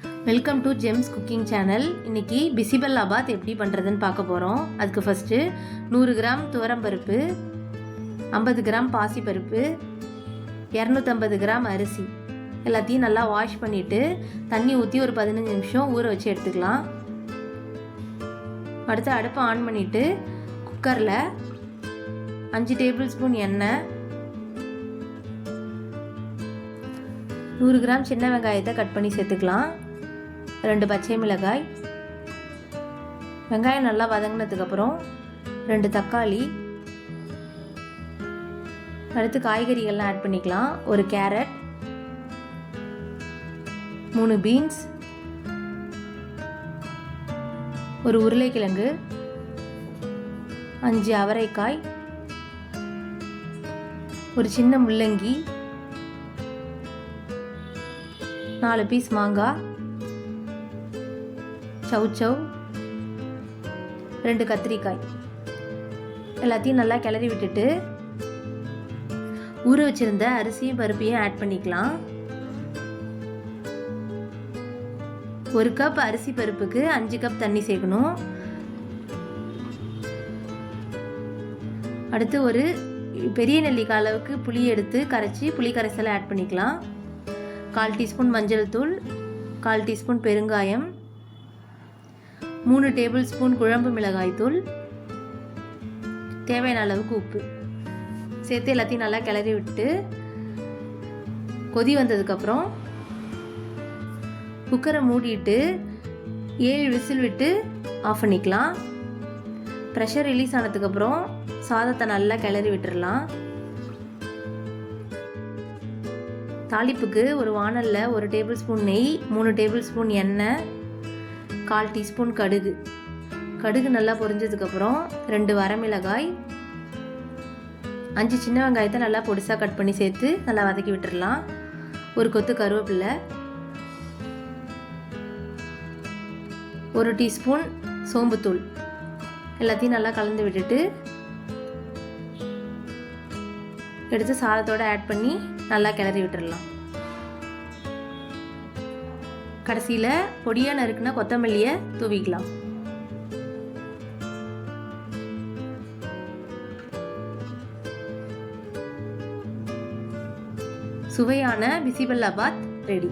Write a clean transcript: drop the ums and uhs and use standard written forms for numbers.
Welcome to gems cooking channel. இன்றைக்கி பிசிபெல்லாபாத் எப்படி பண்ணுறதுன்னு பார்க்க போகிறோம். அதுக்கு ஃபஸ்ட்டு 100 கிராம் துவரம்பருப்பு, 50 கிராம் பாசிப்பருப்பு, 250 கிராம் அரிசி எல்லாத்தையும் நல்லா வாஷ் பண்ணிவிட்டு தண்ணி ஊற்றி ஒரு 15 நிமிஷம் ஊற வச்சு எடுத்துக்கலாம். அடுத்து அடுப்பை ஆன் பண்ணிவிட்டு குக்கரில் 5 டேபிள் ஸ்பூன் எண்ணெய், 100 கிராம் சின்ன வெங்காயத்தை கட் பண்ணி சேர்த்துக்கலாம், 2 பச்சை மிளகாய், வெங்காயம் நல்லா வதங்கினதுக்கப்புறம் 2 தக்காளி, அடுத்து காய்கறிகள்லாம் ஆட் பண்ணிக்கலாம். ஒரு கேரட், 3 பீன்ஸ், ஒரு உருளைக்கிழங்கு, 5 அவரைக்காய், ஒரு சின்ன முள்ளங்கி, 4 பீஸ் மாங்காய், சவுச்சவ், 2 கத்திரிக்காய் எல்லாத்தையும் நல்லா கிளறி விட்டுட்டு ஊற வச்சிருந்த அரிசியும் பருப்பையும் ஆட் பண்ணிக்கலாம். 1 கப் அரிசி பருப்புக்கு 5 கப் தண்ணி சேர்க்கணும். அடுத்து ஒரு பெரிய நெல்லிக்காய் அளவுக்கு புளி எடுத்து கரைச்சி புளி கரைசலை ஆட் பண்ணிக்கலாம். 1/4 டீஸ்பூன் மஞ்சள் தூள், 1/4 டீஸ்பூன் பெருங்காயம், 3 டேபிள் ஸ்பூன் குழம்பு மிளகாய் தூள், தேவையான அளவுக்கு உப்பு சேர்த்து எல்லாத்தையும் நல்லா கிளறி விட்டு கொதி வந்ததுக்கப்புறம் குக்கரை மூடிட்டு 7 விசில் விட்டு ஆஃப் பண்ணிக்கலாம். ப்ரெஷர் ரிலீஸ் ஆனதுக்கப்புறம் சாதத்தை நல்லா கிளறி விட்டுடலாம். தாளிப்புக்கு ஒரு வாணலில் 1 டேபிள் ஸ்பூன் நெய், 3 டேபிள் ஸ்பூன் எண்ணெய், 1/4 டீஸ்பூன் கடுகு நல்லா பொரிஞ்சதுக்கப்புறம் 2 வரமிளகாய், 5 சின்ன வெங்காயத்தை நல்லா பொடிசாக கட் பண்ணி சேர்த்து நல்லா வதக்கி விட்டுடலாம். ஒரு கொத்து கருவேப்பிலை, 1 டீஸ்பூன் சோம்புத்தூள் எல்லாத்தையும் நல்லா கலந்து விட்டுட்டு எடுத்து சாதத்தோடு ஆட் பண்ணி நல்லா கிளறி விட்டுடலாம். கடைசியில் பொடியாக நறுக்குனா கொத்தமல்லியை தூவிக்கலாம். சுவையான பிசிபெல்லாபாத் ரெடி.